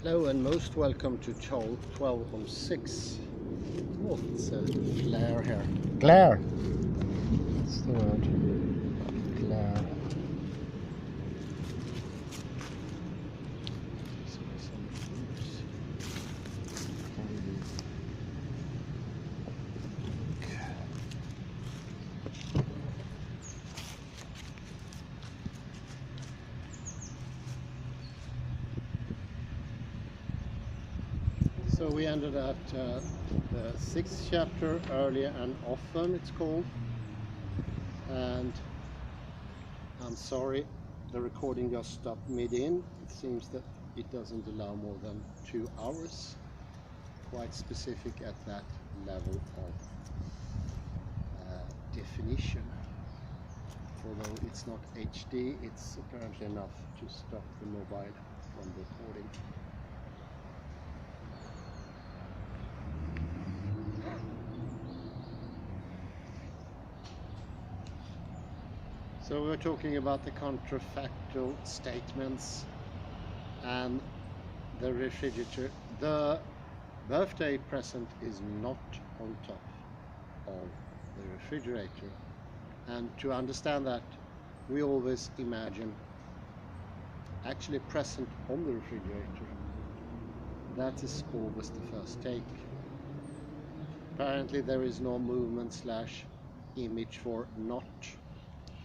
Hello and most welcome to 1206. Oh, it's a flare here. Glare. That's the word. Glare. So we ended at the 6th chapter, earlier and often it's called. And I'm sorry, the recording just stopped mid-in. It seems that it doesn't allow more than 2 hours. Quite specific at that level of definition. Although it's not HD, it's apparently enough to stop the mobile from recording. So we're talking about the counterfactual statements and the refrigerator. The birthday present is not on top of the refrigerator. And to understand that, we always imagine actually present on the refrigerator. That is always the first take. Apparently there is no movement / image for not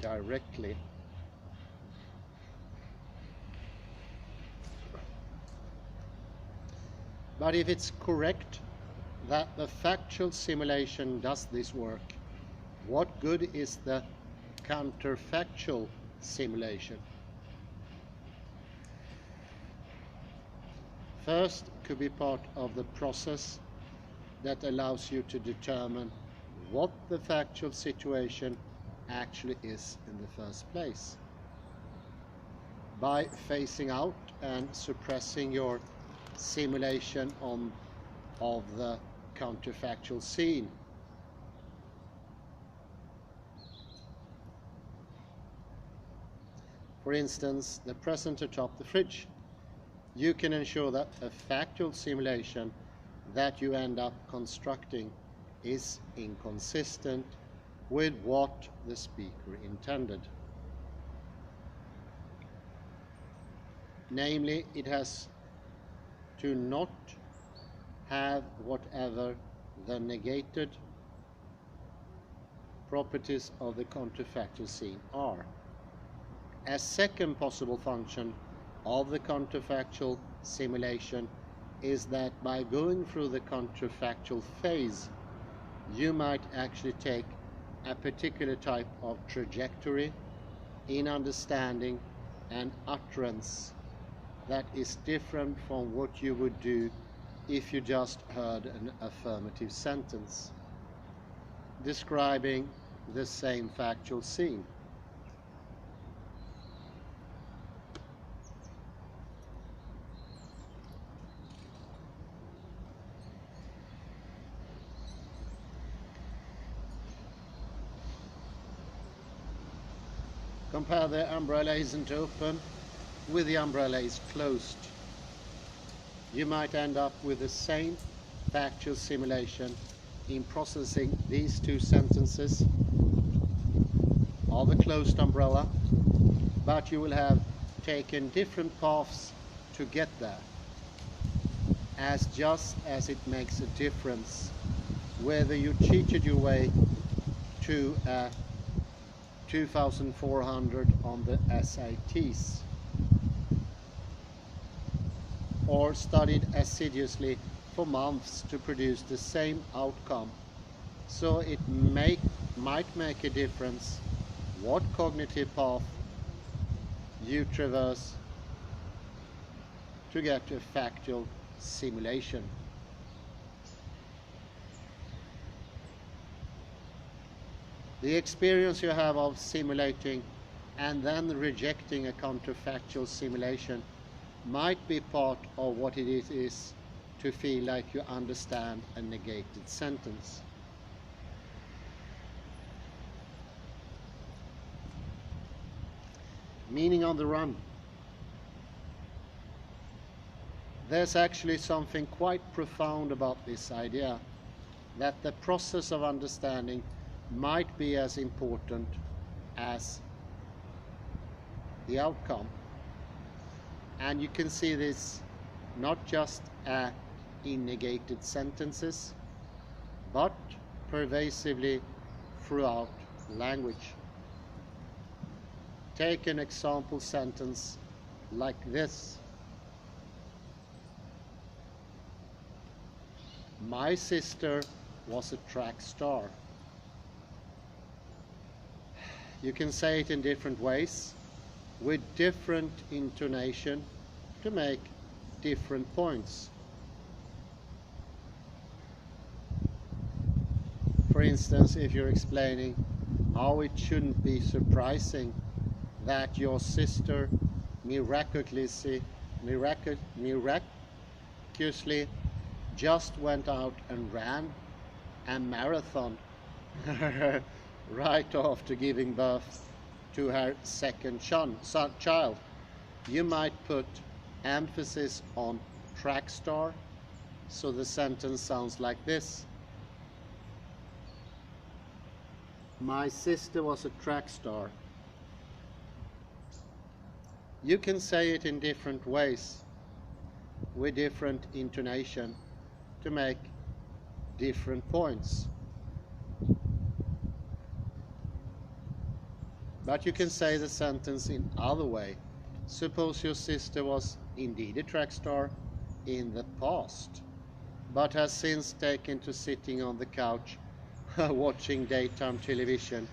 directly. But if it's correct that the factual simulation does this work, what good is the counterfactual simulation? First, could be part of the process that allows you to determine what the factual situation actually is in the first place. By phasing out and suppressing your simulation of the counterfactual scene. For instance, the present atop the fridge. You can ensure that a factual simulation that you end up constructing is inconsistent with what the speaker intended. Namely, it has to not have whatever the negated properties of the counterfactual scene are. A second possible function of the counterfactual simulation is that by going through the counterfactual phase, you might actually take a particular type of trajectory in understanding and utterance that is different from what you would do if you just heard an affirmative sentence describing the same factual scene. Compare the umbrella isn't open with the umbrella is closed. You might end up with the same factual simulation in processing these two sentences of a closed umbrella, but you will have taken different paths to get there, just as it makes a difference whether you cheated your way to 2,400 on the SATs or studied assiduously for months to produce the same outcome. So it might make a difference what cognitive path you traverse to get to a factual simulation. The experience you have of simulating and then rejecting a counterfactual simulation might be part of what it is to feel like you understand a negated sentence. Meaning on the run. there's actually something quite profound about this idea, that the process of understanding might be as important as the outcome. And you can see this not just in negated sentences, but pervasively throughout language. Take an example sentence like this. My sister was a track star. You can say it in different ways, with different intonation, to make different points. For instance, if you're explaining how it shouldn't be surprising that your sister miraculously just went out and ran a marathon right after giving birth to her second child, you might put emphasis on track star, so the sentence sounds like this. My sister was a track star. You can say it in different ways, with different intonation, to make different points. But you can say the sentence in other way. Suppose your sister was indeed a track star in the past, but has since taken to sitting on the couch watching daytime television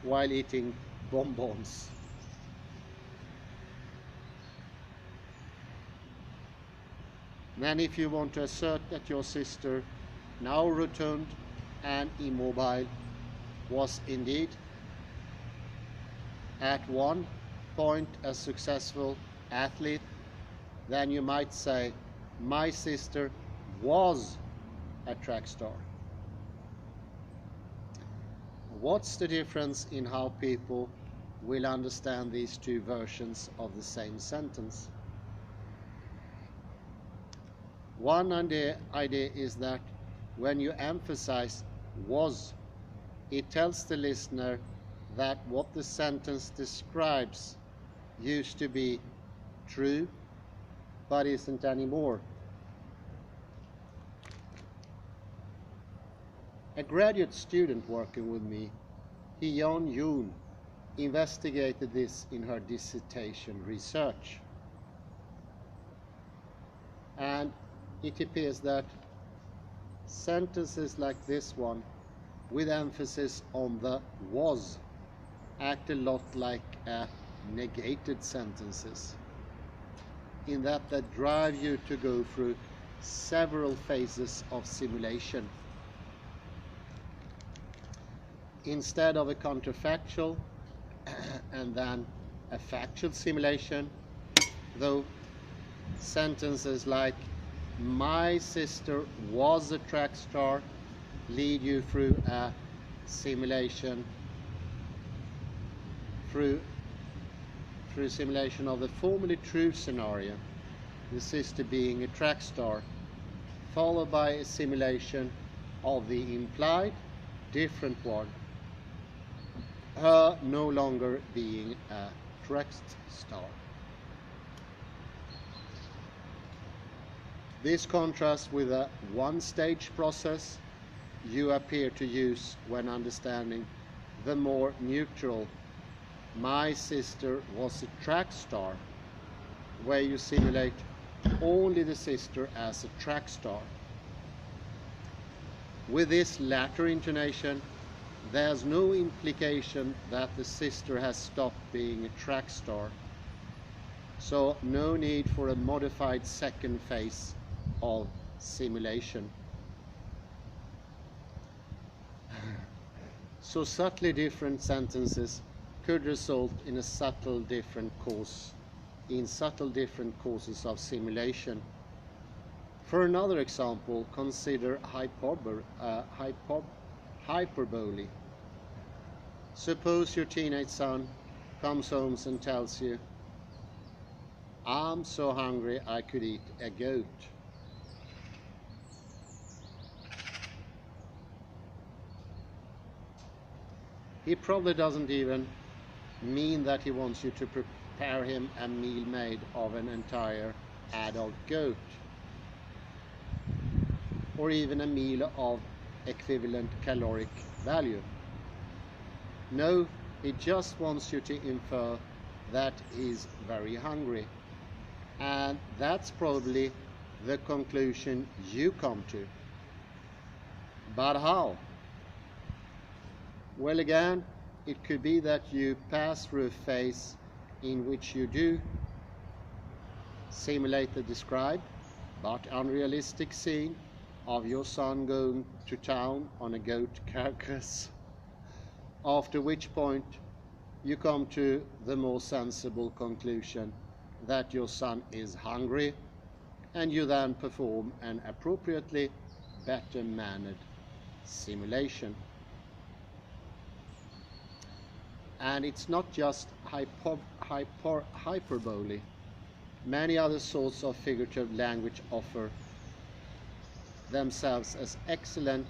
while eating bonbons. Then if you want to assert that your sister, now rotund and immobile, was indeed at one point a successful athlete, then you might say, my sister was a track star. What's the difference in how people will understand these two versions of the same sentence? One idea is that when you emphasize was, it tells the listener that what the sentence describes used to be true, but isn't anymore. A graduate student working with me, Hyun Yoon, investigated this in her dissertation research. And it appears that sentences like this one, with emphasis on the was, act a lot like negated sentences, in that they drive you to go through several phases of simulation. Instead of a counterfactual and then a factual simulation, though, sentences like my sister was a track star lead you through a simulation, through simulation of the formerly true scenario, the sister being a track star, followed by a simulation of the implied different one, her no longer being a track star. This contrasts with a one-stage process you appear to use when understanding the more neutral my sister was a track star, where you simulate only the sister as a track star. With this latter intonation, there's no implication that the sister has stopped being a track star, so no need for a modified second phase of simulation. So subtly different sentences could result in a subtle different courses of simulation. For another example, consider hyperbole. Suppose your teenage son comes home and tells you, I'm so hungry I could eat a goat. He probably doesn't even mean that he wants you to prepare him a meal made of an entire adult goat, or even a meal of equivalent caloric value. No, he just wants you to infer that he's very hungry. And that's probably the conclusion you come to. But how? Well, again, it could be that you pass through a phase in which you do simulate the described but unrealistic scene of your son going to town on a goat carcass, after which point you come to the more sensible conclusion that your son is hungry, and you then perform an appropriately better mannered simulation. And it's not just hyperbole. Many other sorts of figurative language offer themselves as excellent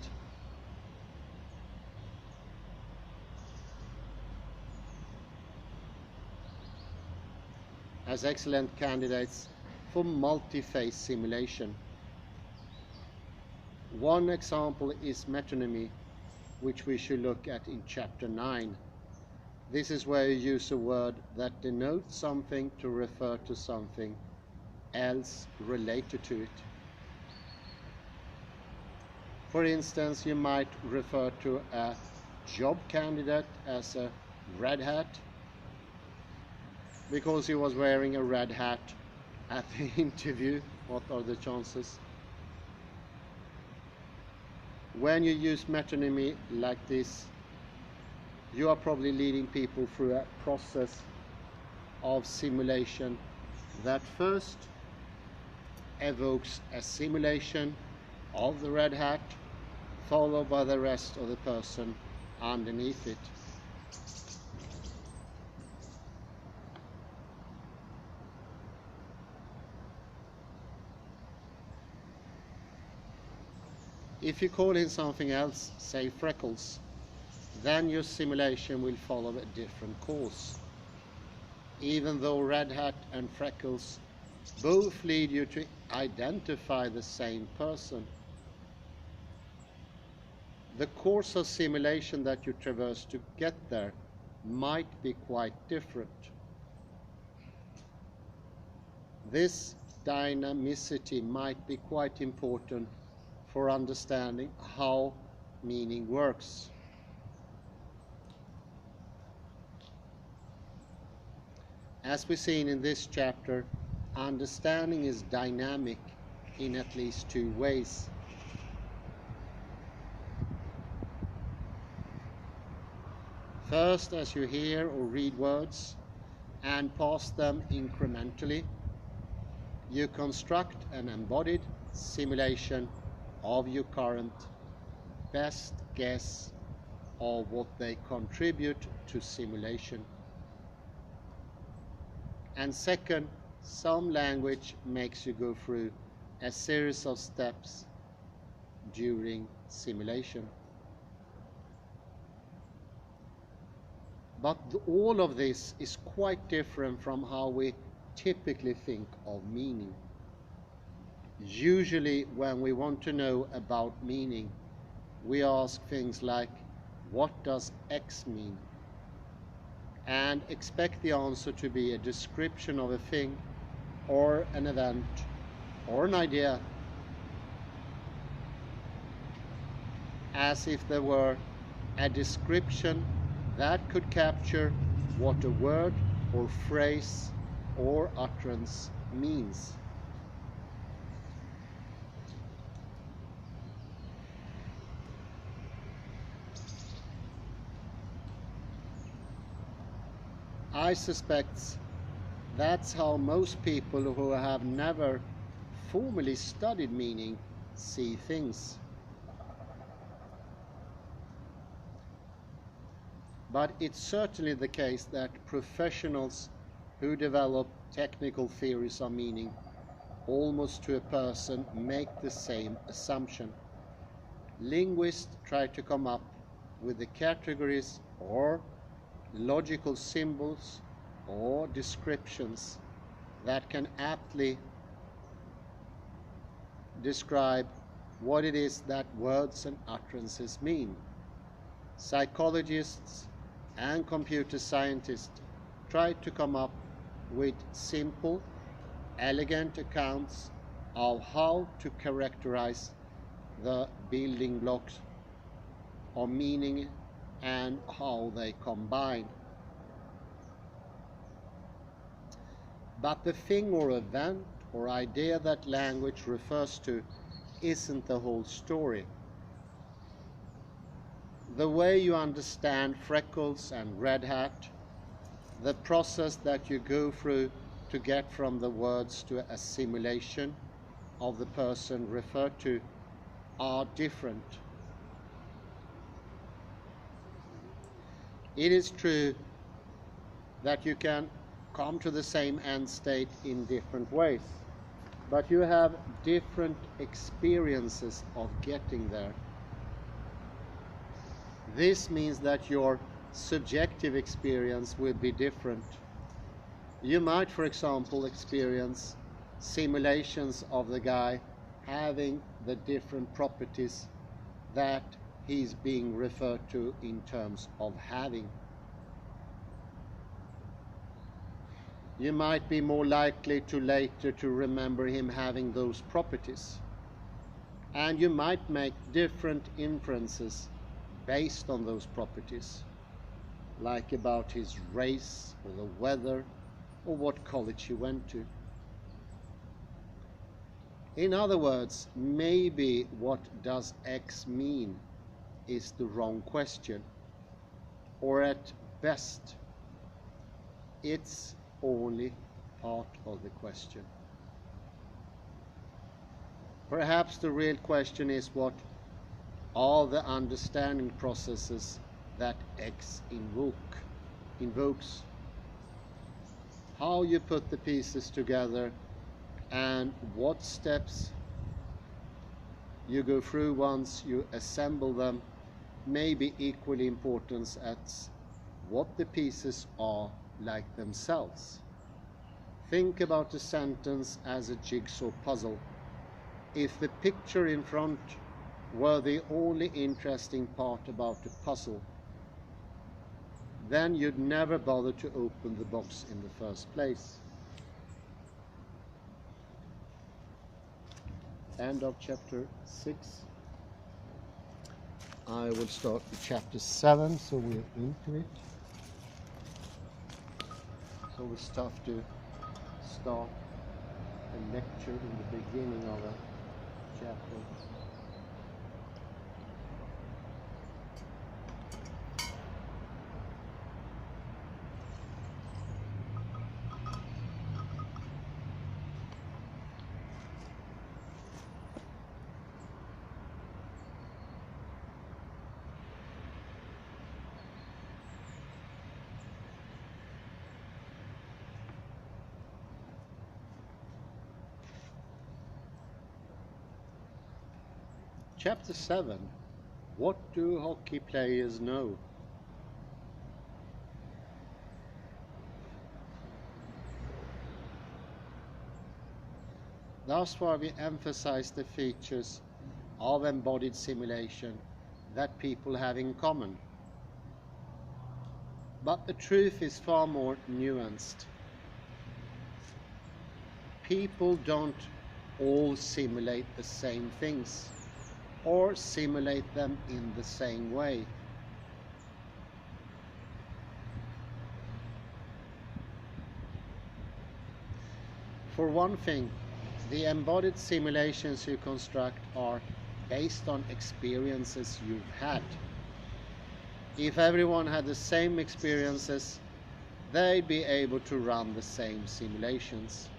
candidates for multi-phase simulation. One example is metonymy, which we should look at in chapter 9. This is where you use a word that denotes something to refer to something else related to it. For instance, you might refer to a job candidate as a red hat because he was wearing a red hat at the interview. What are the chances? When you use metonymy like this, you are probably leading people through a process of simulation that first evokes a simulation of the red hat, followed by the rest of the person underneath it. If you call in something else, say freckles, then your simulation will follow a different course. Even though red hat and freckles both lead you to identify the same person, the course of simulation that you traverse to get there might be quite different. This dynamicity might be quite important for understanding how meaning works. As we've seen in this chapter, understanding is dynamic in at least two ways. First, as you hear or read words and pass them incrementally, you construct an embodied simulation of your current best guess of what they contribute to simulation. And second, some language makes you go through a series of steps during simulation. But all of this is quite different from how we typically think of meaning. Usually, when we want to know about meaning, we ask things like, what does X mean? And expect the answer to be a description of a thing, or an event, or an idea, as if there were a description that could capture what a word or phrase or utterance means. I suspect that's how most people who have never formally studied meaning see things. But it's certainly the case that professionals who develop technical theories of meaning, almost to a person, make the same assumption. Linguists try to come up with the categories or logical symbols or descriptions that can aptly describe what it is that words and utterances mean. Psychologists and computer scientists try to come up with simple, elegant accounts of how to characterize the building blocks of meaning and how they combine. But the thing or event or idea that language refers to isn't the whole story. The way you understand freckles and red hat, the process that you go through to get from the words to a simulation of the person referred to are different. It is true that you can come to the same end state in different ways, but you have different experiences of getting there. This means that your subjective experience will be different. You might, for example, experience simulations of the guy having the different properties that he's being referred to in terms of having. You might be more likely to later to remember him having those properties. And you might make different inferences based on those properties, like about his race or the weather or what college he went to. In other words, maybe what does X mean is the wrong question, or at best, it's only part of the question. Perhaps the real question is what are the understanding processes that X invokes, how you put the pieces together, and what steps you go through once you assemble them may be equally important as what the pieces are like themselves. Think about a sentence as a jigsaw puzzle. If the picture in front were the only interesting part about the puzzle, then you'd never bother to open the box in the first place. End of chapter 6. I will start with chapter 7, so we're into it. So it's tough to start a lecture in the beginning of a chapter. Chapter 7. What do hockey players know? Thus far we emphasize the features of embodied simulation that people have in common. But the truth is far more nuanced. People don't all simulate the same things, or simulate them in the same way. For one thing, the embodied simulations you construct are based on experiences you've had. If everyone had the same experiences, they'd be able to run the same simulations.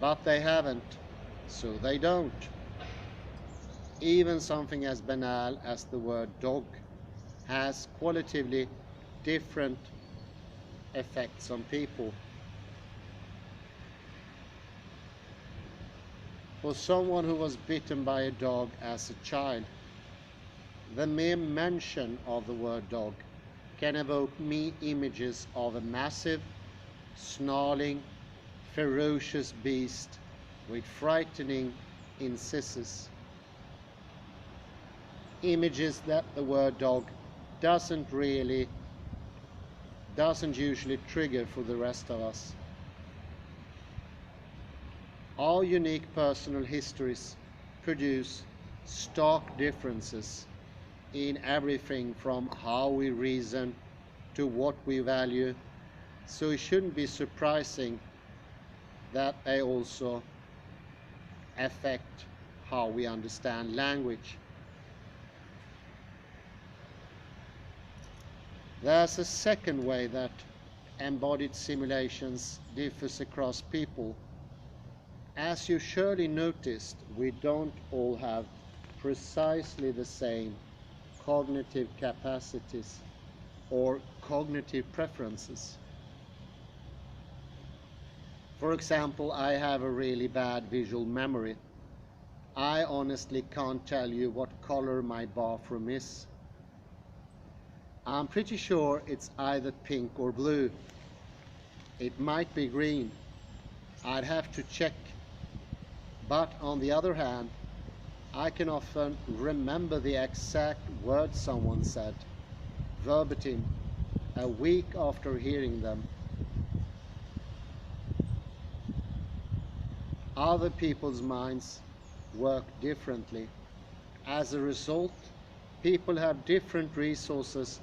But they haven't, so they don't. Even something as banal as the word dog has qualitatively different effects on people. For someone who was bitten by a dog as a child, the mere mention of the word dog can evoke images of a massive, snarling, ferocious beast with frightening incisors. Images that the word dog doesn't usually trigger for the rest of us. Our unique personal histories produce stark differences in everything from how we reason to what we value, so it shouldn't be surprising that they also affect how we understand language. There's a second way that embodied simulations differs across people. As you surely noticed, we don't all have precisely the same cognitive capacities or cognitive preferences. For example, I have a really bad visual memory. I honestly can't tell you what color my bathroom is. I'm pretty sure it's either pink or blue. It might be green. I'd have to check. But on the other hand, I can often remember the exact words someone said, verbatim, a week after hearing them. Other people's minds work differently. As a result, people have different resources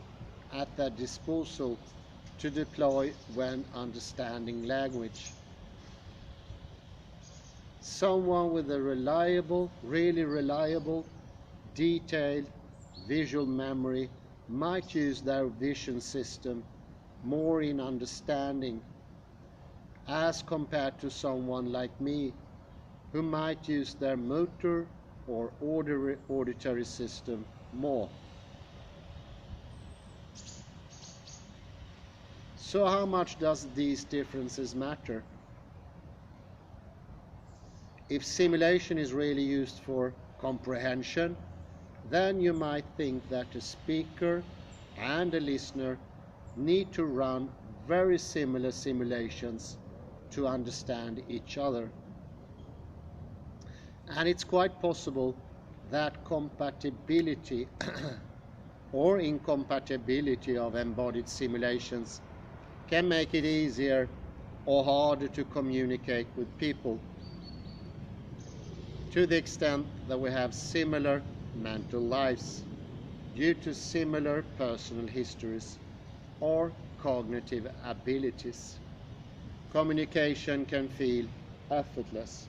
at their disposal to deploy when understanding language. Someone with a really reliable, detailed visual memory might use their vision system more in understanding as compared to someone like me who might use their motor or auditory system more. So how much does these differences matter? If simulation is really used for comprehension, then you might think that a speaker and a listener need to run very similar simulations to understand each other. And it's quite possible that compatibility or incompatibility of embodied simulations can make it easier or harder to communicate with people, to the extent that we have similar mental lives due to similar personal histories or cognitive abilities. Communication can feel effortless.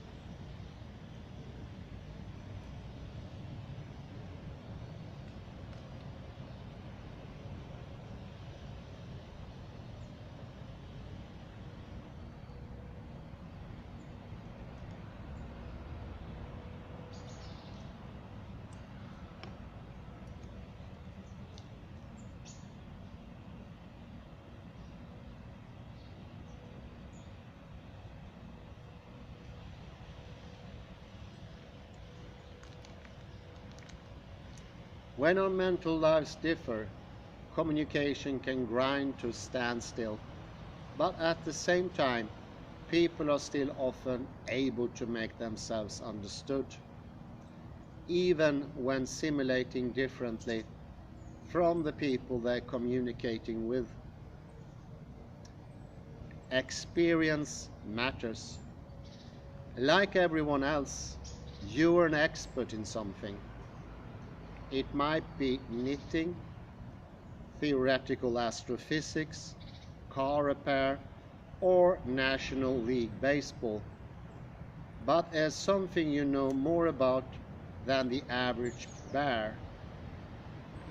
When our mental lives differ, communication can grind to a standstill, but at the same time, people are still often able to make themselves understood, even when simulating differently from the people they're communicating with. Experience matters. Like everyone else, you're an expert in something. It might be knitting, theoretical astrophysics, car repair, or National League Baseball. But there's something you know more about than the average bear.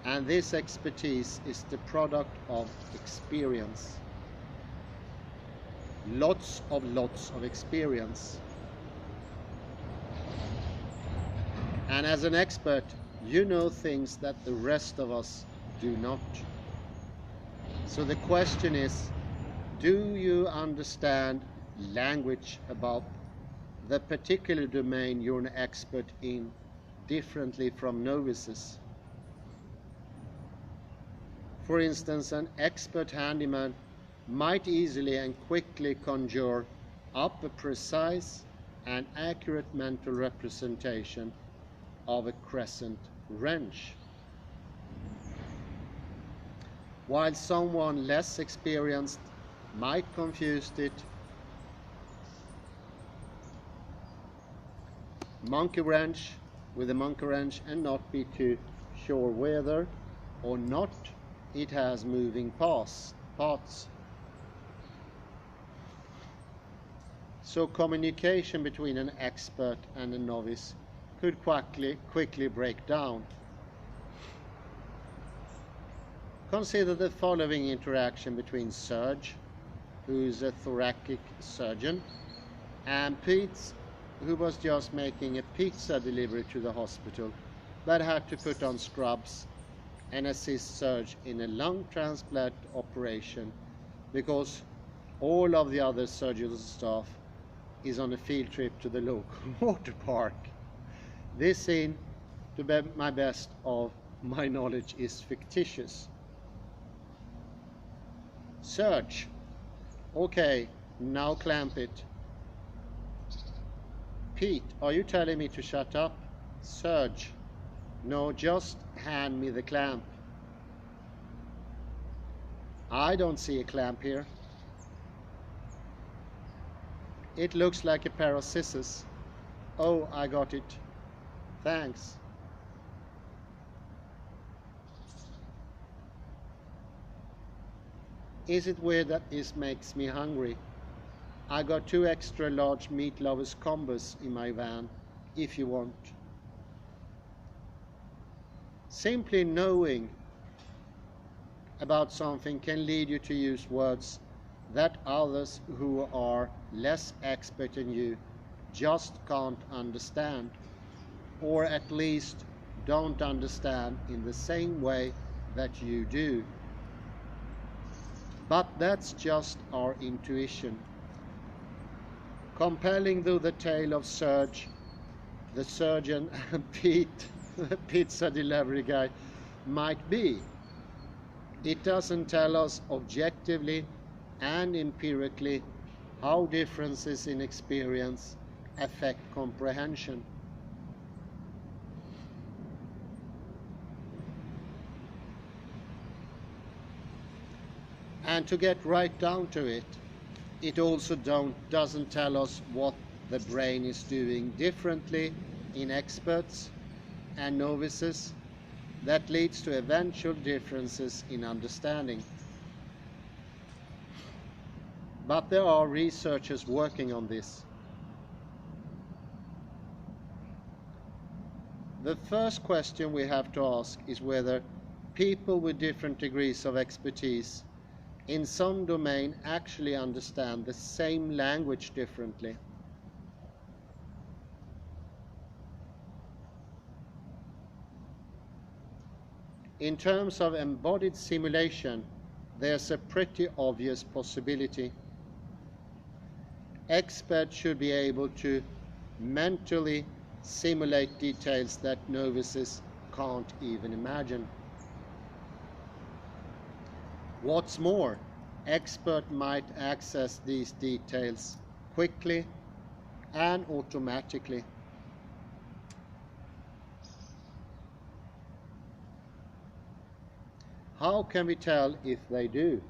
And this expertise is the product of experience. Lots of experience. And as an expert, you know things that the rest of us do not. So the question is, do you understand language about the particular domain you're an expert in differently from novices? For instance, an expert handyman might easily and quickly conjure up a precise and accurate mental representation of a crescent wrench, while someone less experienced might confuse it monkey wrench with a monkey wrench and not be too sure whether or not it has moving parts. So communication between an expert and a novice could quickly break down. Consider the following interaction between Serge, who is a thoracic surgeon, and Pete, who was just making a pizza delivery to the hospital, but had to put on scrubs and assist Serge in a lung transplant operation because all of the other surgical staff is on a field trip to the local water park. This scene, to my best of my knowledge, is fictitious. Serge, okay, now clamp it. Pete, are you telling me to shut up? Serge, no, just hand me the clamp. I don't see a clamp here. It looks like a pair of scissors. Oh, I got it. Thanks. Is it weird that this makes me hungry? I got 2 extra large meat lovers combos in my van, if you want. Simply knowing about something can lead you to use words that others who are less expert than you just can't understand, or at least don't understand in the same way that you do. But that's just our intuition. Compelling though the tale of Serge, the surgeon, and Pete, the pizza delivery guy, might be, it doesn't tell us objectively and empirically how differences in experience affect comprehension. And to get right down to it, it also doesn't tell us what the brain is doing differently in experts and novices that leads to eventual differences in understanding. But there are researchers working on this. The first question we have to ask is whether people with different degrees of expertise in some domain actually understand the same language differently. In terms of embodied simulation, there's a pretty obvious possibility. Experts should be able to mentally simulate details that novices can't even imagine. What's more, experts might access these details quickly and automatically. How can we tell if they do?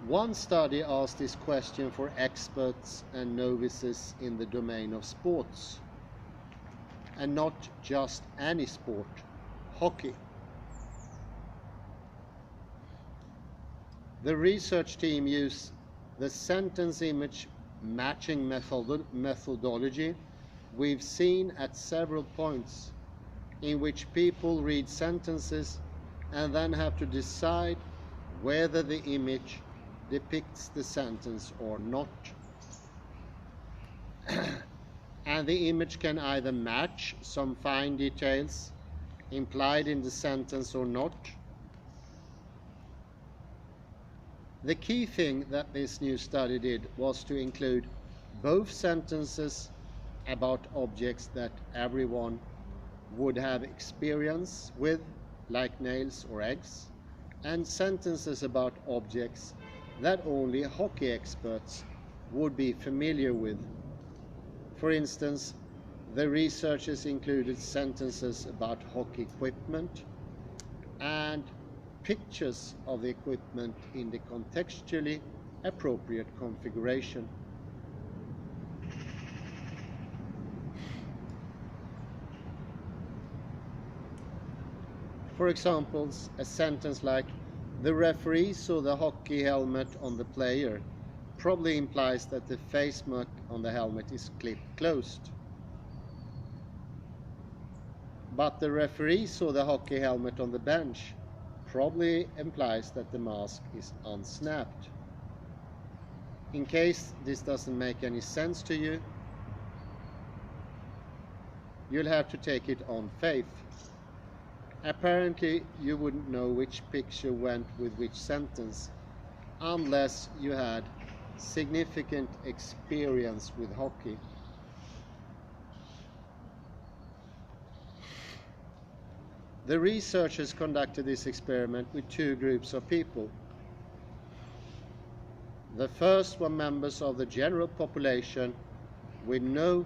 One study asked this question for experts and novices in the domain of sports, and not just any sport, hockey. The research team used the sentence image matching methodology we've seen at several points, in which people read sentences and then have to decide whether the image depicts the sentence or not. And the image can either match some fine details implied in the sentence or not, The key thing that this new study did was to include both sentences about objects that everyone would have experience with, like nails or eggs, and sentences about objects that only hockey experts would be familiar with. For instance, the researchers included sentences about hockey equipment and pictures of the equipment in the contextually appropriate configuration. For example, a sentence like, "The referee saw the hockey helmet on the player," probably implies that the face mark on the helmet is clipped closed. But "the referee saw the hockey helmet on the bench" probably implies that the mask is unsnapped. In case this doesn't make any sense to you, you'll have to take it on faith. Apparently, you wouldn't know which picture went with which sentence unless you had significant experience with hockey. The researchers conducted this experiment with two groups of people. The first were members of the general population with no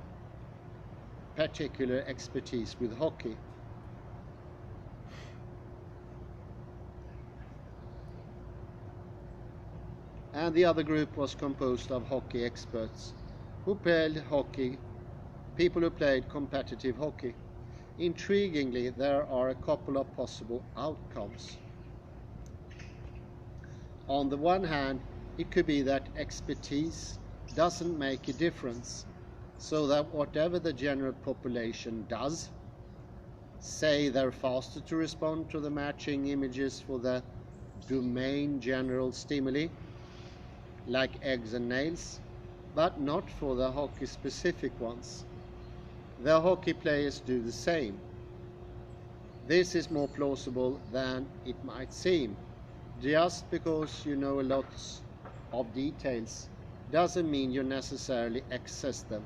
particular expertise with hockey. And the other group was composed of hockey experts who played hockey, people who played competitive hockey. Intriguingly, there are a couple of possible outcomes. On the one hand, it could be that expertise doesn't make a difference, so that whatever the general population does, say they're faster to respond to the matching images for the domain general stimuli, like eggs and nails, but not for the hockey specific ones. The hockey players do the same. This is more plausible than it might seem. Just because you know a lot of details doesn't mean you necessarily access them,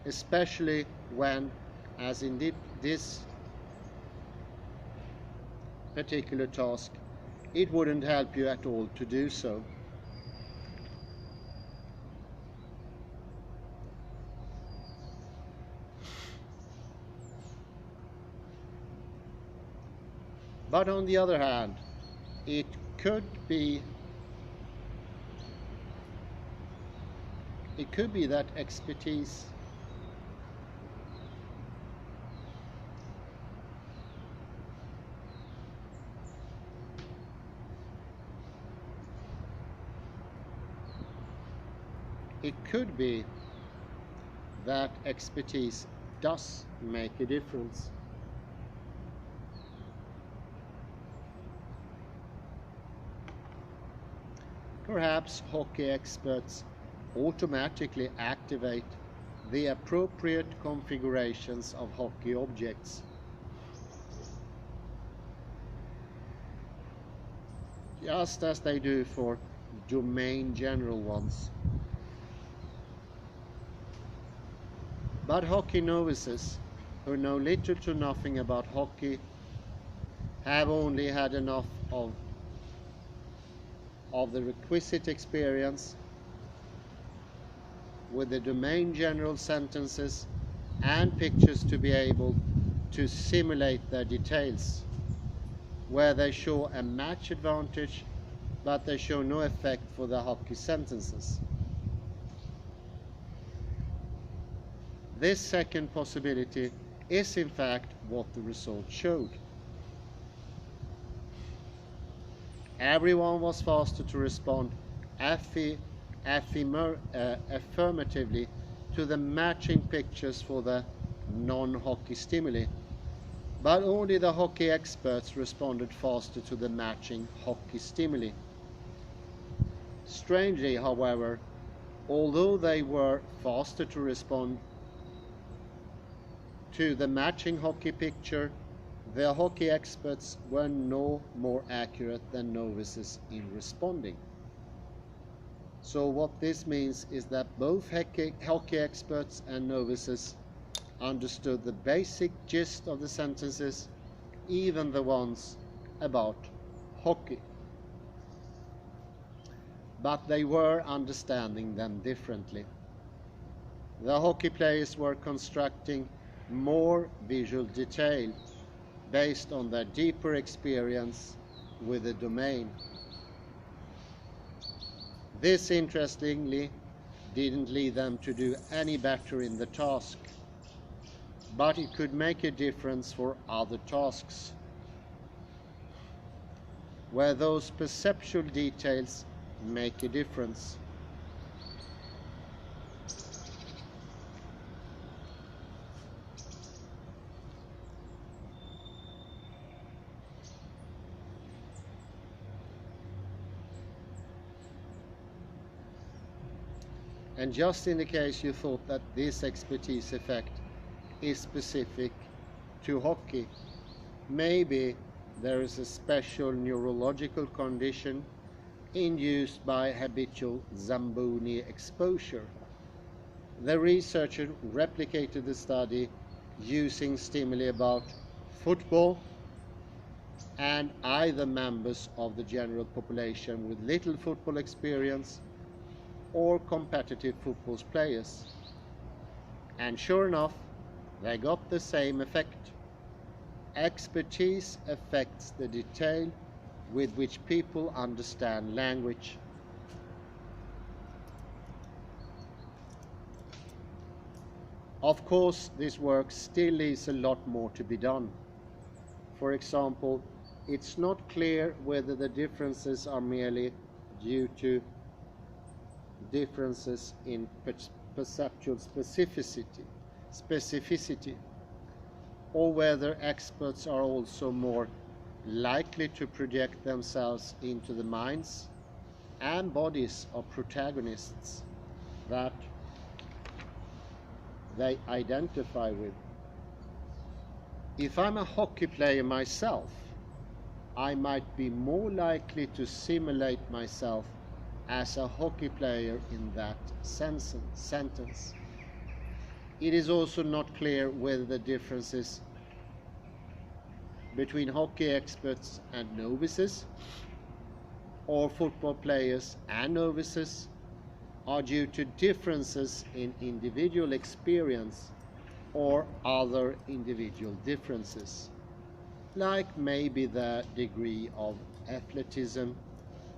especially when, as in this particular task, it wouldn't help you at all to do so. But on the other hand, it could be that expertise does make a difference. Perhaps hockey experts automatically activate the appropriate configurations of hockey objects, just as they do for domain general ones. But hockey novices who know little to nothing about hockey have only had enough of the requisite experience with the domain general sentences and pictures to be able to simulate their details, where they show a match advantage, but they show no effect for the hockey sentences. This second possibility is in fact what the results showed. Everyone was faster to respond affirmatively to the matching pictures for the non-hockey stimuli, but only the hockey experts responded faster to the matching hockey stimuli. Strangely, however, although they were faster to respond to the matching hockey picture, the hockey experts were no more accurate than novices in responding. So what this means is that both hockey experts and novices understood the basic gist of the sentences, even the ones about hockey. But they were understanding them differently. The hockey players were constructing more visual detail based on their deeper experience with the domain. This, interestingly, didn't lead them to do any better in the task, but it could make a difference for other tasks, where those perceptual details make a difference. And just in the case you thought that this expertise effect is specific to hockey, maybe there is a special neurological condition induced by habitual Zamboni exposure. The researcher replicated the study using stimuli about football and either members of the general population with little football experience or competitive football players. And sure enough, they got the same effect. Expertise affects the detail with which people understand language. Of course, this work still leaves a lot more to be done. For example, it's not clear whether the differences are merely due to differences in perceptual specificity, or whether experts are also more likely to project themselves into the minds and bodies of protagonists that they identify with. If I'm a hockey player myself, I might be more likely to simulate myself as a hockey player in that sentence. It is also not clear whether the differences between hockey experts and novices, or football players and novices, are due to differences in individual experience or other individual differences, like maybe their degree of athleticism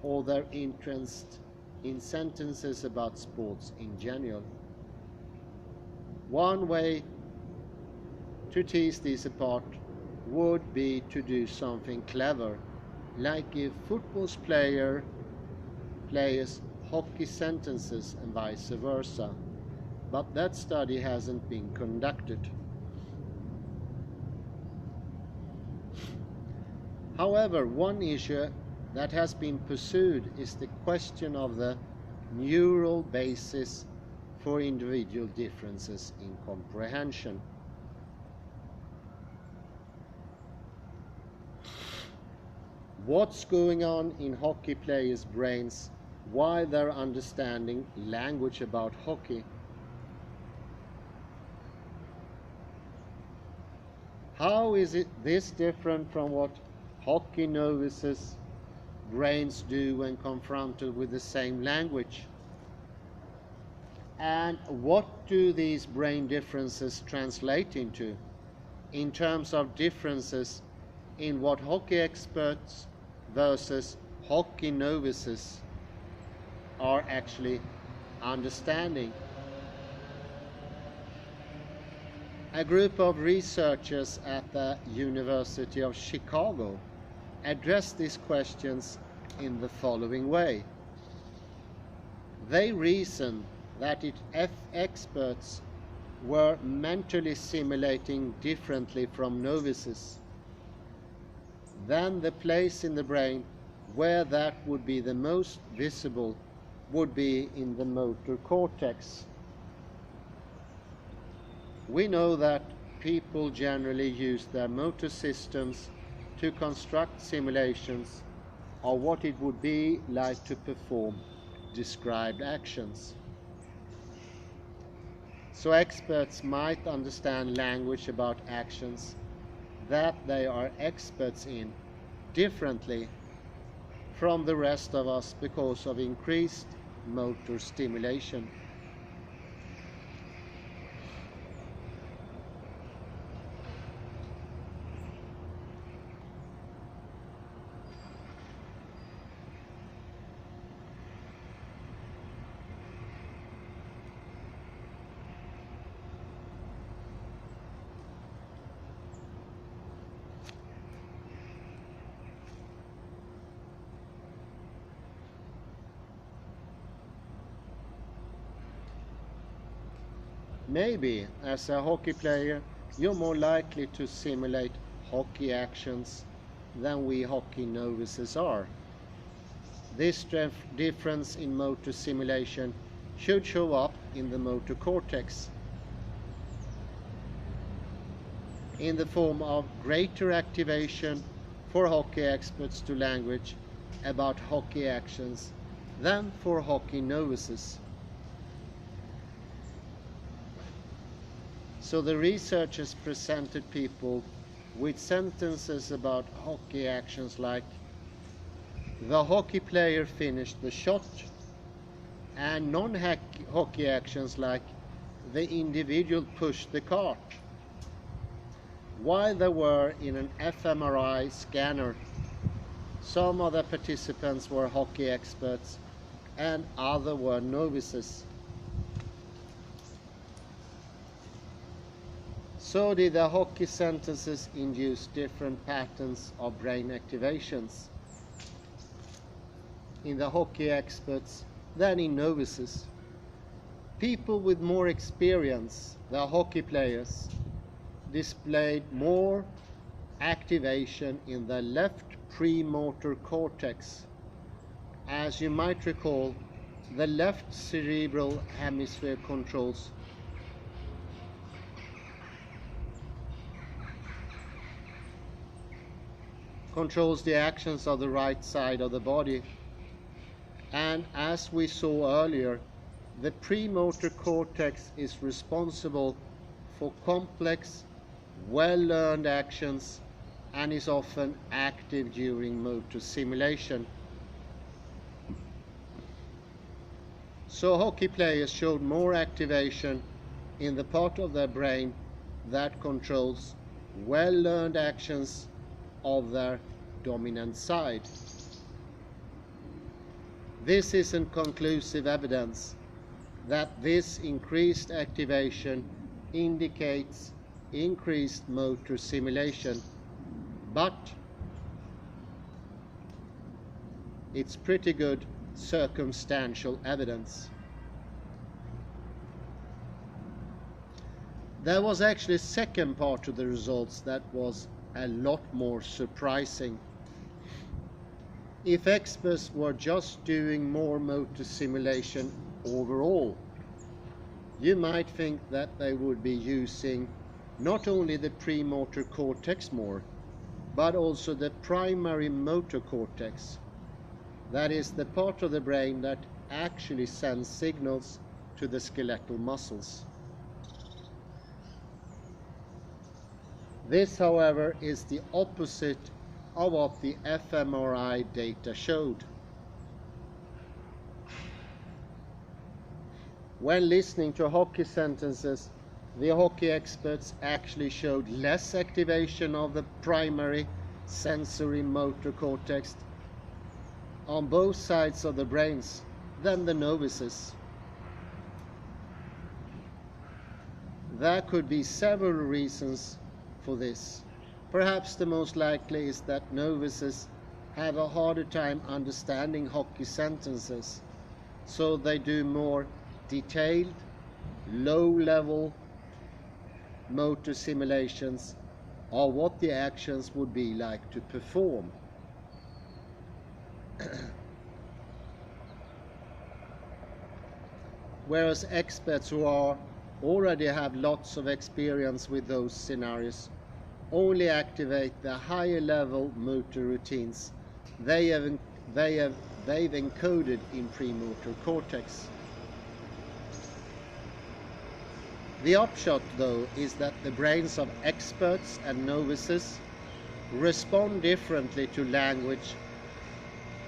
or their interest in sentences about sports in general. One way to tease these apart would be to do something clever, like give football players hockey sentences and vice versa, but that study hasn't been conducted. However, one issue that has been pursued is the question of the neural basis for individual differences in comprehension. What's going on in hockey players' brains while they're understanding language about hockey? How is this different from what hockey novices' brains do when confronted with the same language? And what do these brain differences translate into in terms of differences in what hockey experts versus hockey novices are actually understanding? A group of researchers at the University of Chicago addressed these questions in the following way. They reasoned that experts were mentally simulating differently from novices. Then the place in the brain where that would be the most visible would be in the motor cortex. We know that people generally use their motor systems to construct simulations of what it would be like to perform described actions. So experts might understand language about actions that they are experts in differently from the rest of us because of increased motor stimulation. Maybe, as a hockey player, you're more likely to simulate hockey actions than we hockey novices are. This difference in motor simulation should show up in the motor cortex in the form of greater activation for hockey experts to language about hockey actions than for hockey novices. So the researchers presented people with sentences about hockey actions like, the hockey player finished the shot, and non-hockey actions like, the individual pushed the cart. While they were in an fMRI scanner, some of the participants were hockey experts and others were novices. So did the hockey sentences induce different patterns of brain activations in the hockey experts than in novices? People with more experience, the hockey players, displayed more activation in the left premotor cortex. As you might recall, the left cerebral hemisphere controls the actions of the right side of the body. And as we saw earlier, the premotor cortex is responsible for complex, well-learned actions and is often active during motor simulation. So hockey players showed more activation in the part of their brain that controls well-learned actions of their dominant side. This isn't conclusive evidence that this increased activation indicates increased motor simulation, but it's pretty good circumstantial evidence. There was actually a second part to the results that was a lot more surprising. If experts were just doing more motor simulation overall, you might think that they would be using not only the premotor cortex more, but also the primary motor cortex. That is the part of the brain that actually sends signals to the skeletal muscles. This, however, is the opposite of what the fMRI data showed. When listening to hockey sentences, the hockey experts actually showed less activation of the primary sensory motor cortex on both sides of the brains than the novices. There could be several reasons for this. Perhaps the most likely is that novices have a harder time understanding hockey sentences, so they do more detailed, low-level motor simulations of what the actions would be like to perform. Whereas experts who already have lots of experience with those scenarios only activate the higher level motor routines they have they've encoded in premotor cortex. The upshot, though, is that the brains of experts and novices respond differently to language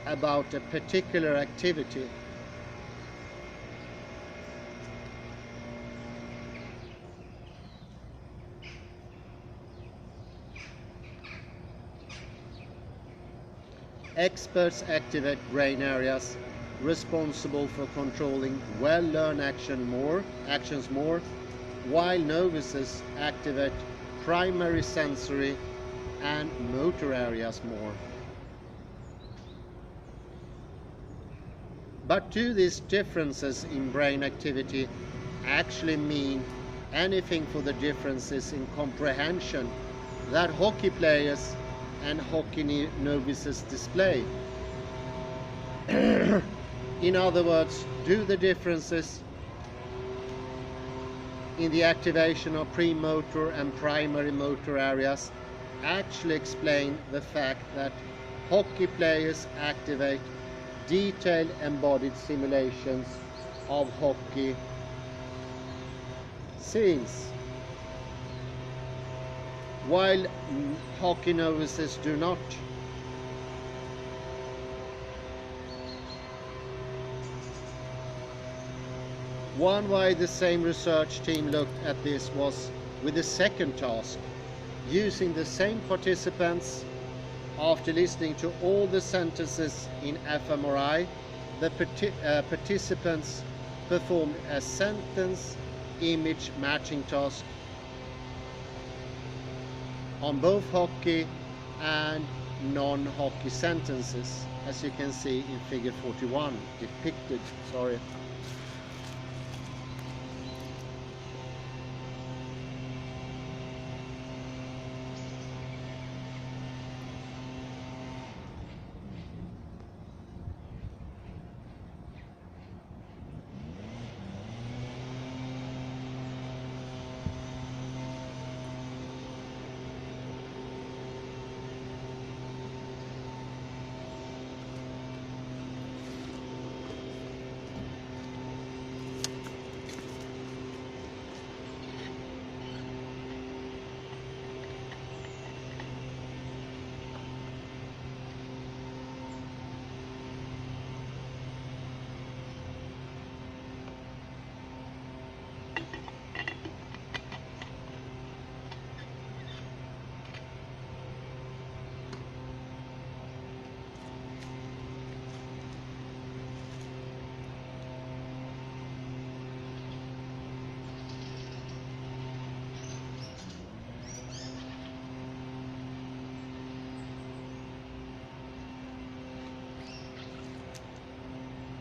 about a particular activity. Experts activate brain areas responsible for controlling well-learned actions more, while novices activate primary sensory and motor areas more. But do these differences in brain activity actually mean anything for the differences in comprehension that hockey players and hockey novices display? In other words, do the differences in the activation of premotor and primary motor areas actually explain the fact that hockey players activate detailed embodied simulations of hockey scenes, while hockey novices do not? One way the same research team looked at this was with the second task. Using the same participants, after listening to all the sentences in fMRI, the participants performed a sentence image matching task on both hockey and non-hockey sentences, as you can see in figure 41 depicted.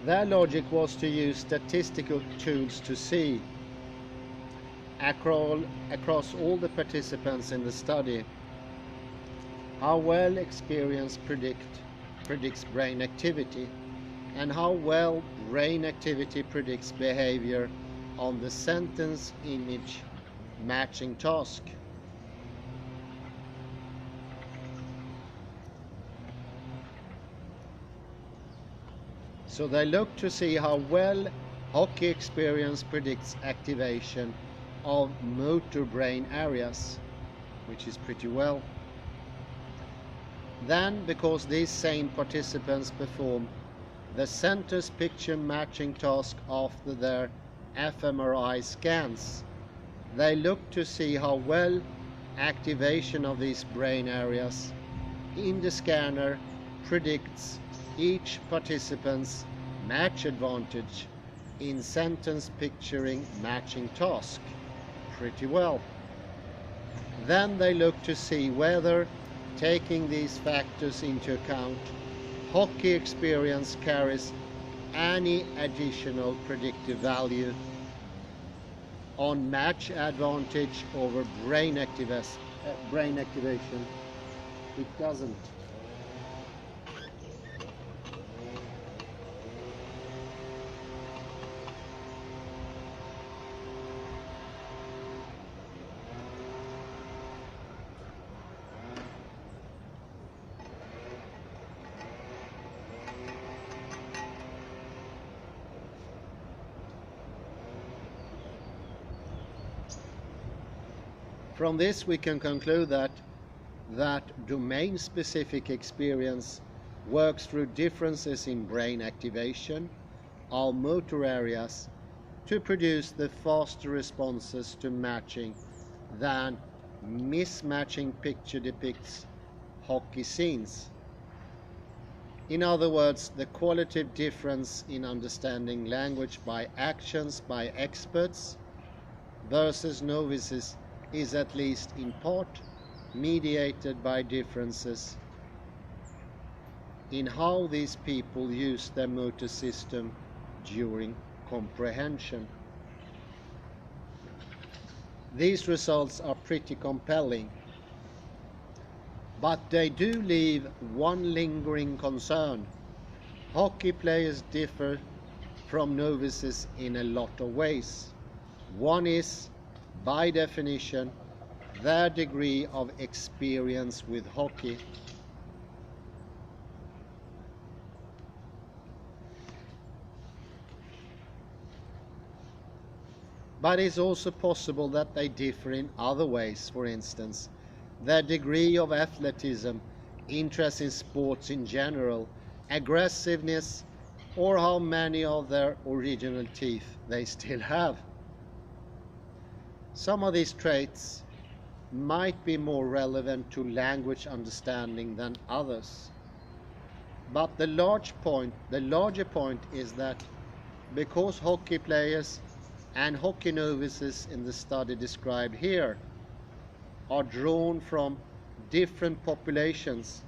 Their logic was to use statistical tools to see, across all the participants in the study, how well experience predicts brain activity, and how well brain activity predicts behavior on the sentence image matching task. So they look to see how well hockey experience predicts activation of motor brain areas, which is pretty well. Then, because these same participants perform the sentence picture matching task after their fMRI scans, they look to see how well activation of these brain areas in the scanner predicts each participant's match advantage in sentence picturing matching task pretty well. Then they look to see whether, taking these factors into account, hockey experience carries any additional predictive value on match advantage over brain activation. It doesn't. From this we can conclude that domain-specific experience works through differences in brain activation of motor areas to produce the faster responses to matching than mismatching picture depicts hockey scenes. In other words, the qualitative difference in understanding language by actions by experts versus novices is at least in part mediated by differences in how these people use their motor system during comprehension. These results are pretty compelling, but they do leave one lingering concern. Hockey players differ from novices in a lot of ways. One is, by definition, their degree of experience with hockey. But it's also possible that they differ in other ways. For instance, their degree of athleticism, interest in sports in general, aggressiveness, or how many of their original teeth they still have. Some of these traits might be more relevant to language understanding than others. But the larger point is that because hockey players and hockey novices in the study described here are drawn from different populations,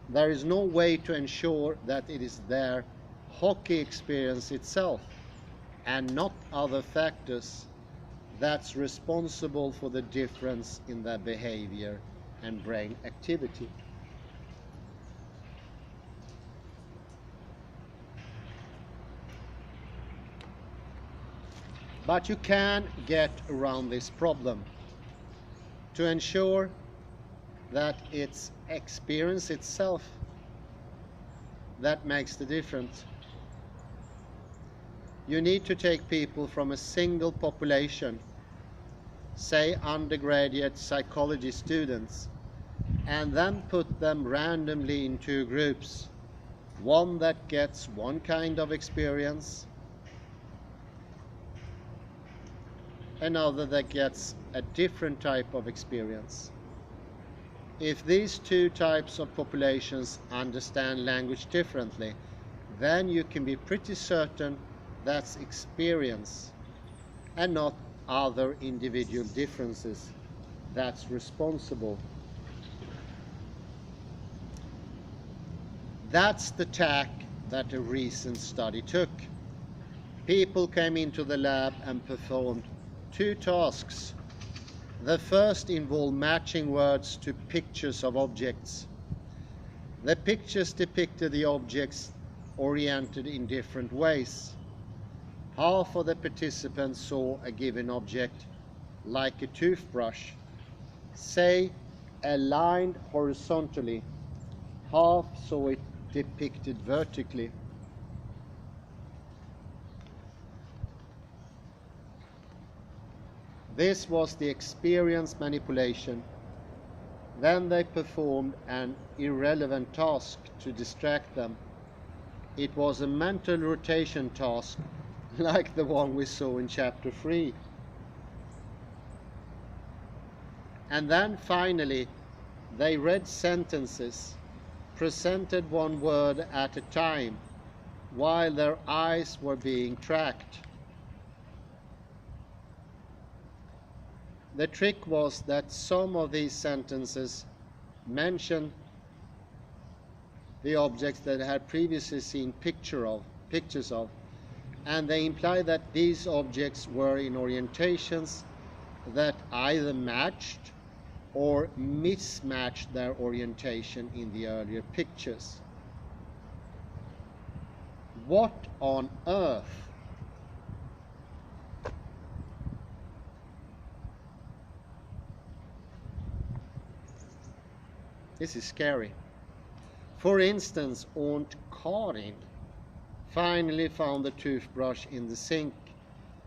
there is no way to ensure that it is their hockey experience itself and not other factors that's responsible for the difference in their behavior and brain activity. But you can get around this problem to ensure that it's experience itself that makes the difference. You need to take people from a single population, say undergraduate psychology students, and then put them randomly in two groups. One that gets one kind of experience, another that gets a different type of experience. If these two types of populations understand language differently, then you can be pretty certain that's experience and not other individual differences that's responsible. That's the tack that a recent study took. People came into the lab and performed two tasks. The first involved matching words to pictures of objects. The pictures depicted the objects oriented in different ways. Half of the participants saw a given object, like a toothbrush, say aligned horizontally. Half saw it depicted vertically. This was the experience manipulation. Then they performed an irrelevant task to distract them. It was a mental rotation task, like the one we saw in chapter 3. And then finally, they read sentences, presented one word at a time, while their eyes were being tracked. The trick was that some of these sentences mentioned the objects that they had previously seen pictures of, and they imply that these objects were in orientations that either matched or mismatched their orientation in the earlier pictures. What on earth? This is scary. For instance, Aunt Karin finally found the toothbrush in the sink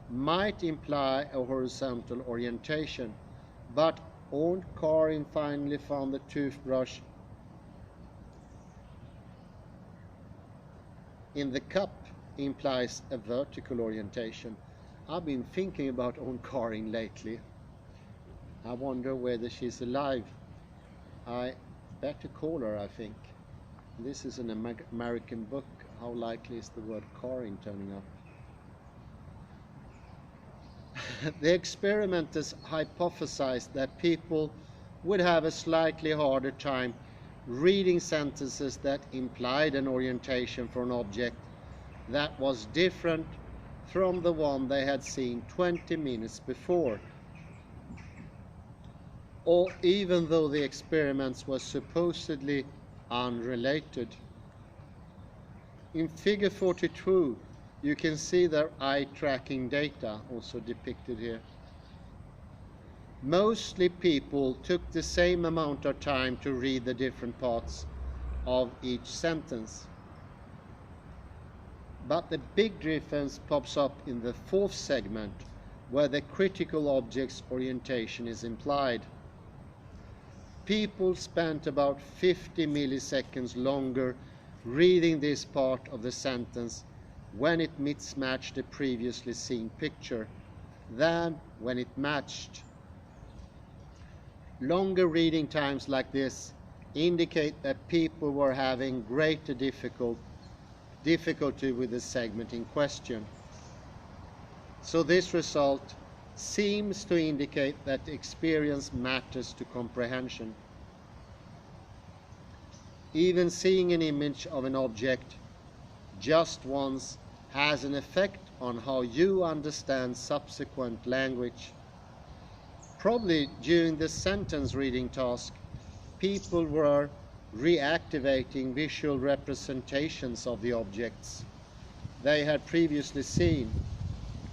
might imply a horizontal orientation, But old Karin finally found the toothbrush in the cup implies a vertical orientation. I've been thinking about old Karin lately. I wonder whether she's alive. I better call her, I think. This is an American book. How likely is the word Karin turning up? The experimenters hypothesized that people would have a slightly harder time reading sentences that implied an orientation for an object that was different from the one they had seen 20 minutes before, or even though the experiments were supposedly unrelated. In figure 42, you can see their eye tracking data, also depicted here. Mostly people took the same amount of time to read the different parts of each sentence. But the big difference pops up in the fourth segment, where the critical object's orientation is implied. People spent about 50 milliseconds longer reading this part of the sentence when it mismatched the previously seen picture than when it matched. Longer reading times like this indicate that people were having greater difficulty with the segment in question. So this result seems to indicate that experience matters to comprehension. Even seeing an image of an object just once has an effect on how you understand subsequent language. Probably during the sentence reading task, people were reactivating visual representations of the objects they had previously seen,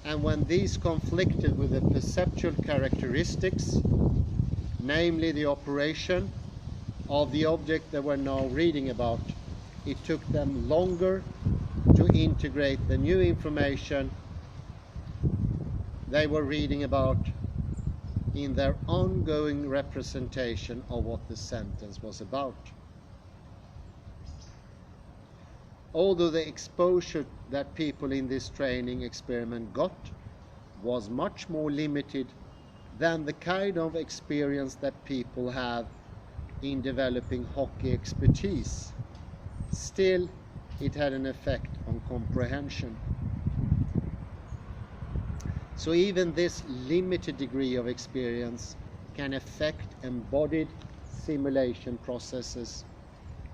and when these conflicted with the perceptual characteristics, namely the operation of the object they were now reading about, it took them longer to integrate the new information they were reading about in their ongoing representation of what the sentence was about. Although the exposure that people in this training experiment got was much more limited than the kind of experience that people have in developing hockey expertise, still it had an effect on comprehension. So even this limited degree of experience can affect embodied simulation processes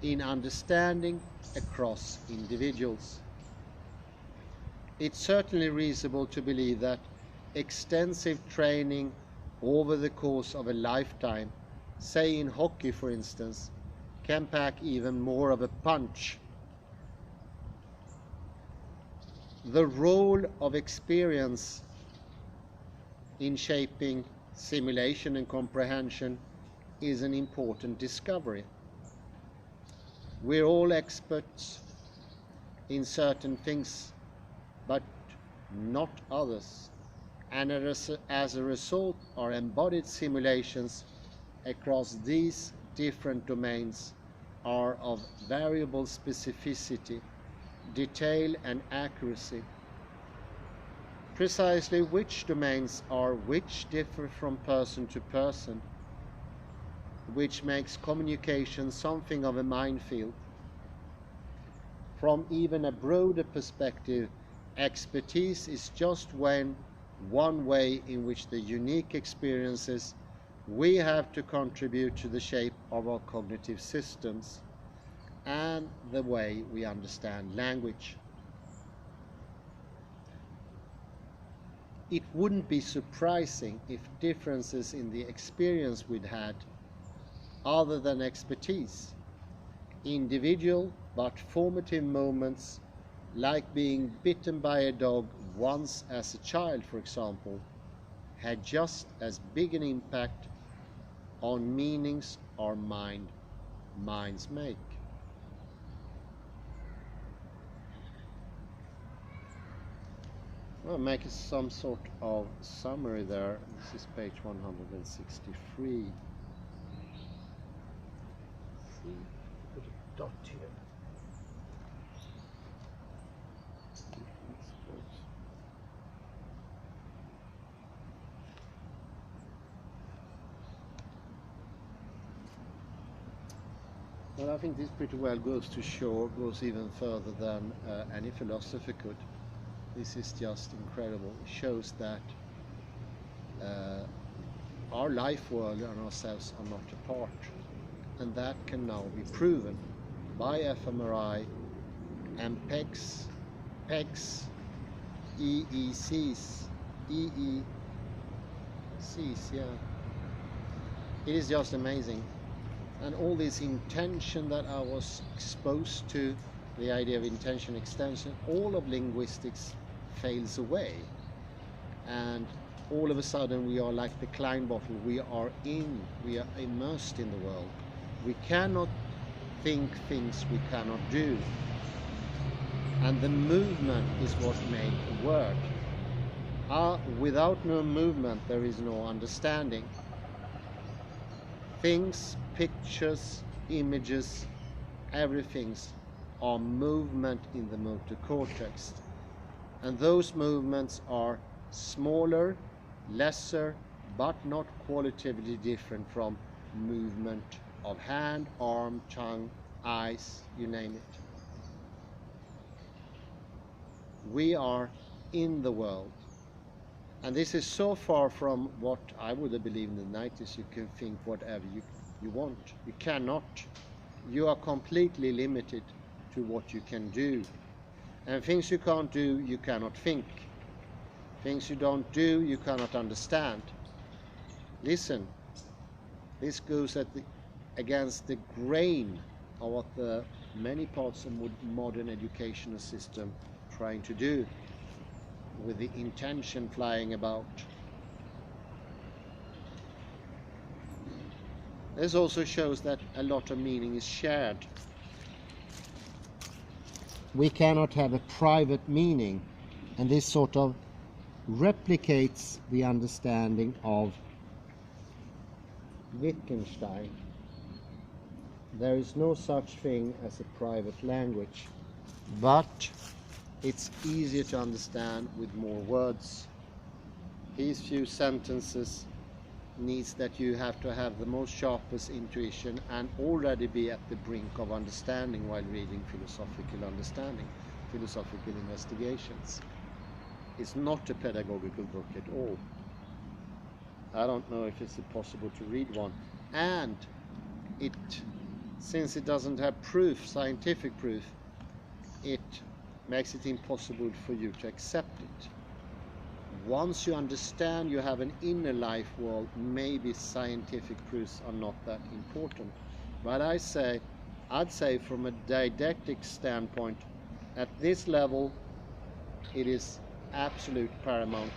in understanding across individuals. It's certainly reasonable to believe that extensive training over the course of a lifetime, say in hockey for instance, can pack even more of a punch. The role of experience in shaping simulation and comprehension is an important discovery. We're all experts in certain things, but not others. And as a result, our embodied simulations across these different domains are of variable specificity, detail, and accuracy. Precisely which domains are which differ from person to person, which makes communication something of a minefield. From even a broader perspective, expertise is just one way in which the unique experiences we have to contribute to the shape of our cognitive systems and the way we understand language. It wouldn't be surprising if differences in the experience we'd had, other than expertise, individual but formative moments like being bitten by a dog once as a child, for example, had just as big an impact on meanings our minds make. Well, make some sort of summary there. This is page 163. See, put a dot here. Well, I think this pretty well goes to show, goes even further than any philosopher could. This is just incredible. It shows that our life world and ourselves are not apart. And that can now be proven by fMRI and PEGs, EECs, yeah. It is just amazing. And all this intention that I was exposed to, the idea of intention extension, all of linguistics fails away. And all of a sudden we are like the Klein bottle, we are immersed in the world. We cannot think things we cannot do. And the movement is what makes the word. Without no movement there is no understanding. Things, pictures, images, everything are movement in the motor cortex. And those movements are smaller, lesser, but not qualitatively different from movement of hand, arm, tongue, eyes, you name it. We are in the world. And this is so far from what I would have believed in the 90s. You can think whatever you want. You cannot. You are completely limited to what you can do. And things you can't do, you cannot think. Things you don't do, you cannot understand. Listen, this goes against the grain of what the many parts of modern educational system trying to do, with the intention flying about. This also shows that a lot of meaning is shared. We cannot have a private meaning, and this sort of replicates the understanding of Wittgenstein. There is no such thing as a private language, but it's easier to understand with more words. These few sentences needs that you have to have the most sharpest intuition and already be at the brink of understanding while reading philosophical investigations. It's not a pedagogical book at all. I don't know if it's possible to read one. And since it doesn't have proof, scientific proof, it makes it impossible for you to accept it. Once you understand you have an inner life world, maybe scientific proofs are not that important. But I'd say from a didactic standpoint, at this level, it is absolute paramount.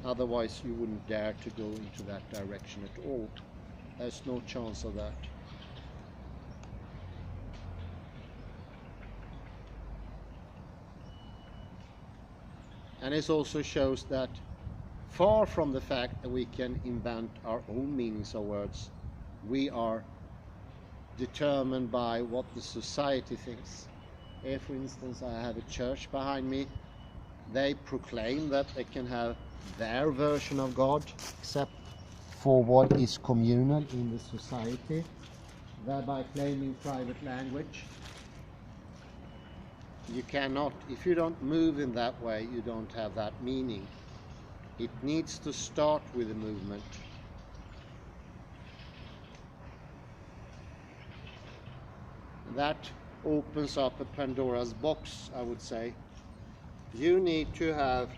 Otherwise, you wouldn't dare to go into that direction at all. There's no chance of that. And it also shows that far from the fact that we can invent our own meanings of words, we are determined by what the society thinks. If, for instance, I have a church behind me, they proclaim that they can have their version of God, except for what is communal in the society, thereby claiming private language. You cannot, if you don't move in that way, you don't have that meaning. It needs to start with a movement. That opens up a Pandora's box, I would say. You need to have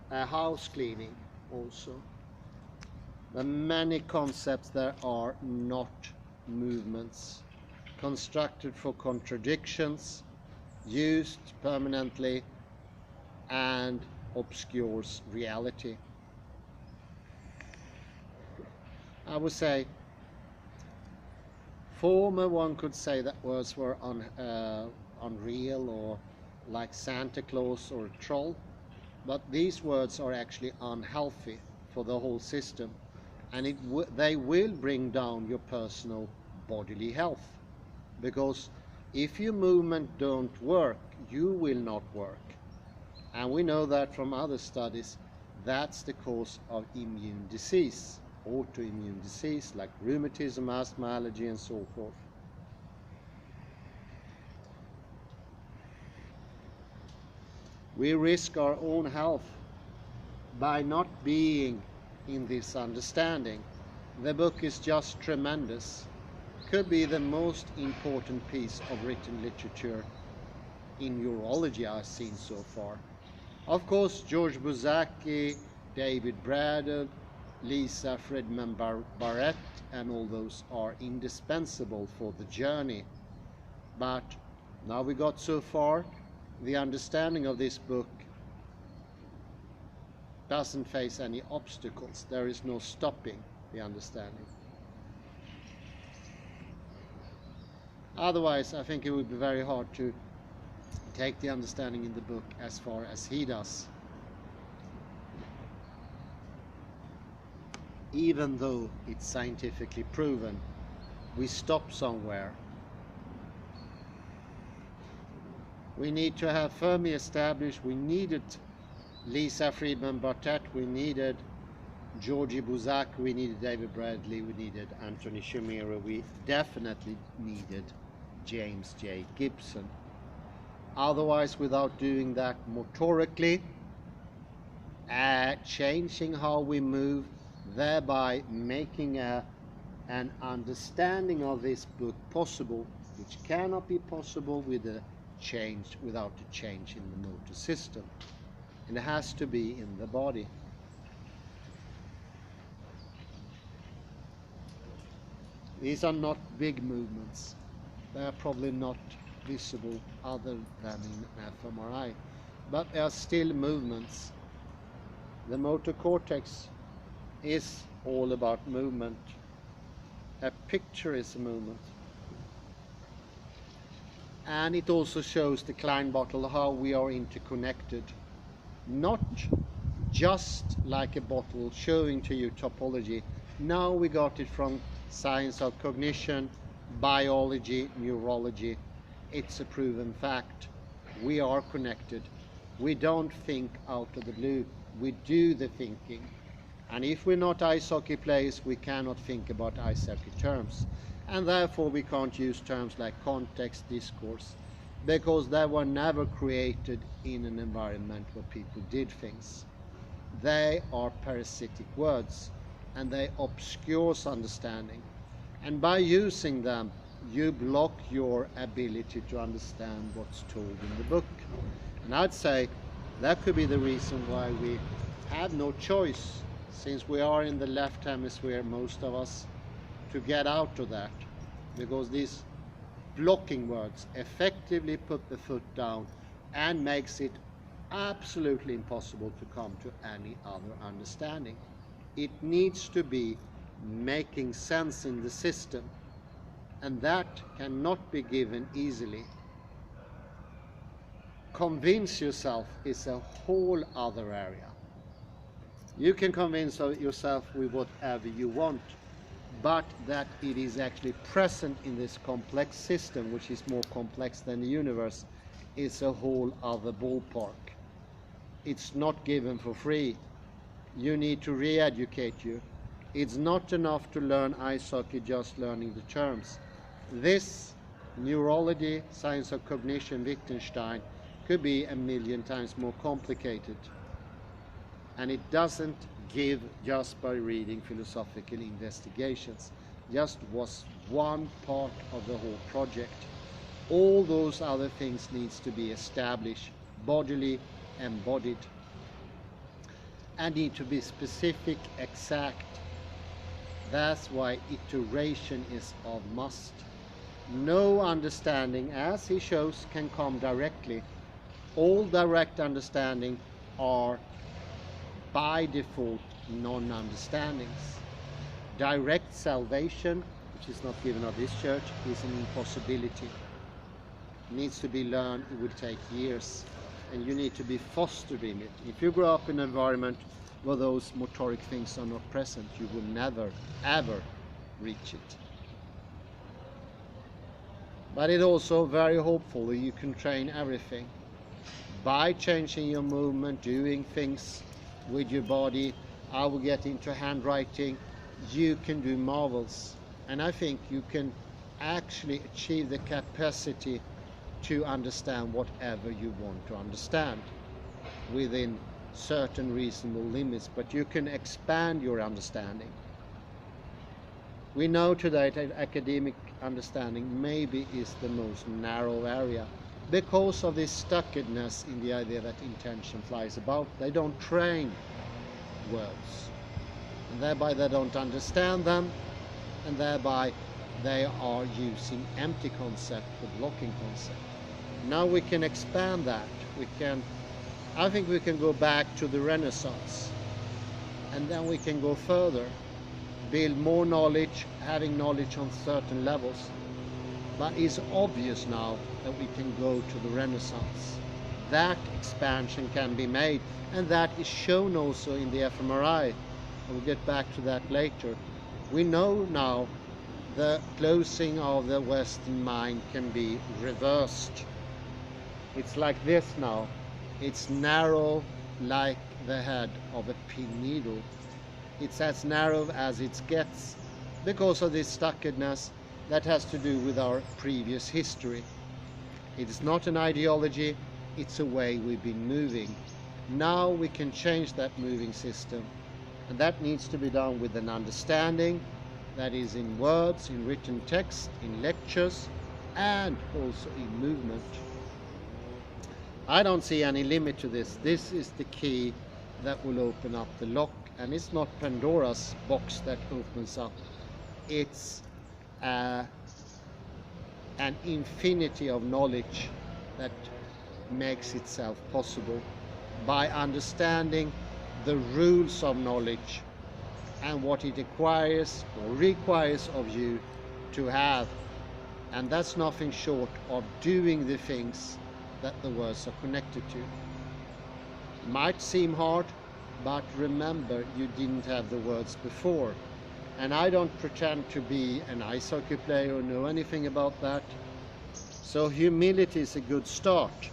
a house cleaning also. The many concepts there are not movements, constructed for contradictions, used permanently, and obscures reality. I would say former one could say that words were unreal or like Santa Claus or a troll. but these words are actually unhealthy for the whole system, and they will bring down your personal bodily health, because if your movement don't work, you will not work. And we know that from other studies, that's the cause of immune disease, autoimmune disease like rheumatism, asthma, allergy, and so forth. We risk our own health by not being in this understanding. The book is just tremendous. Could be the most important piece of written literature in neurology I've seen so far. Of course, George Buzzacki, David Braddell, Lisa Friedman Barrett, and all those are indispensable for the journey. But now we got so far, the understanding of this book doesn't face any obstacles. There is no stopping the understanding. Otherwise, I think it would be very hard to take the understanding in the book as far as he does. Even though it's scientifically proven, we stop somewhere. We need to have firmly established, we needed Lisa Friedman Barrett, we needed Georgie Buzak, we needed David Bradley, we needed Anthony Shamira, we definitely needed James J. Gibson. Otherwise, without doing that motorically, changing how we move, thereby making an understanding of this book possible, which cannot be possible without a change in the motor system. And it has to be in the body. These are not big movements. They are probably not visible other than in fMRI, but they are still movements. The motor cortex is all about movement. A picture is a movement. And it also shows the Klein bottle how we are interconnected. Not just like a bottle showing to you topology. Now we got it from science of cognition, biology, neurology. It's a proven fact. We are connected. We don't think out of the blue. We do the thinking. And if we're not ice hockey players, we cannot think about ice hockey terms. And therefore we can't use terms like context, discourse, because they were never created in an environment where people did things. They are parasitic words, and they obscure understanding. And by using them, you block your ability to understand what's told in the book. And I'd say that could be the reason why we have no choice, since we are in the left hemisphere, most of us, to get out of that, because these blocking words effectively put the foot down and makes it absolutely impossible to come to any other understanding. It needs to be making sense in the system, and that cannot be given easily. Convince yourself is a whole other area. You can convince yourself with whatever you want, but that it is actually present in this complex system, which is more complex than the universe, is a whole other ballpark. It's not given for free. You need to re-educate you. It's not enough to learn ice hockey just learning the terms. This neurology, science of cognition, Wittgenstein, could be a million times more complicated. And it doesn't give just by reading philosophical investigations. Just was one part of the whole project. All those other things needs to be established, bodily, embodied, and need to be specific, exact. That's why iteration is of must. No understanding, as he shows, can come directly. All direct understanding are by default non-understandings. Direct salvation, which is not given of this church, is an impossibility. It needs to be learned. It will take years. and you need to be fostered in it. If you grow up in an environment where those motoric things are not present, you will never, ever reach it. But it's also very hopeful that you can train everything. By changing your movement, doing things with your body, I will get into handwriting, you can do marvels. And I think you can actually achieve the capacity to understand whatever you want to understand within certain reasonable limits, but you can expand your understanding. We know today that academic understanding maybe is the most narrow area because of this stuckedness in the idea that intention flies about. They don't train words, and thereby they don't understand them, and thereby they are using empty concept for blocking concept. Now we can expand that. I think we can go back to the Renaissance, and then we can go further, build more knowledge, having knowledge on certain levels. But it's obvious now that we can go to the Renaissance. That expansion can be made, and that is shown also in the fMRI. We'll get back to that later. We know now the closing of the Western mind can be reversed. It's like this now. It's narrow like the head of a pin needle. It's as narrow as it gets because of this stuckedness that has to do with our previous history. It is not an ideology, it's a way we've been moving. Now we can change that moving system, and that needs to be done with an understanding that is in words, in written text, in lectures, and also in movement. I don't see any limit to this. This is the key that will open up the lock, and it's not Pandora's box that opens up. It's an infinity of knowledge that makes itself possible by understanding the rules of knowledge and what it requires of you to have. And that's nothing short of doing the things that the words are connected to. Might seem hard, but remember, you didn't have the words before. And I don't pretend to be an ice hockey player or know anything about that. So humility is a good start,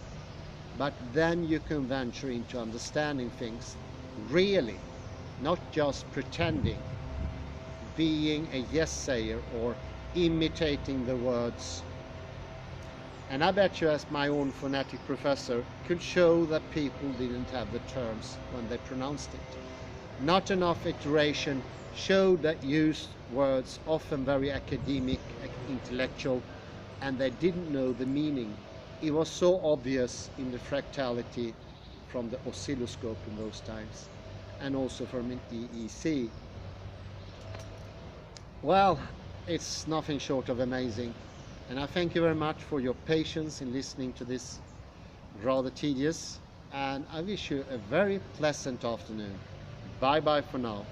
but then you can venture into understanding things really, not just pretending, being a yes-sayer or imitating the words. And I bet you, as my own phonetic professor, could show that people didn't have the terms when they pronounced it. Not enough iteration showed that used words, often very academic, intellectual, and they didn't know the meaning. It was so obvious in the fractality from the oscilloscope in those times, and also from an EEC. Well, it's nothing short of amazing. And I thank you very much for your patience in listening to this rather tedious, and I wish you a very pleasant afternoon. Bye bye for now.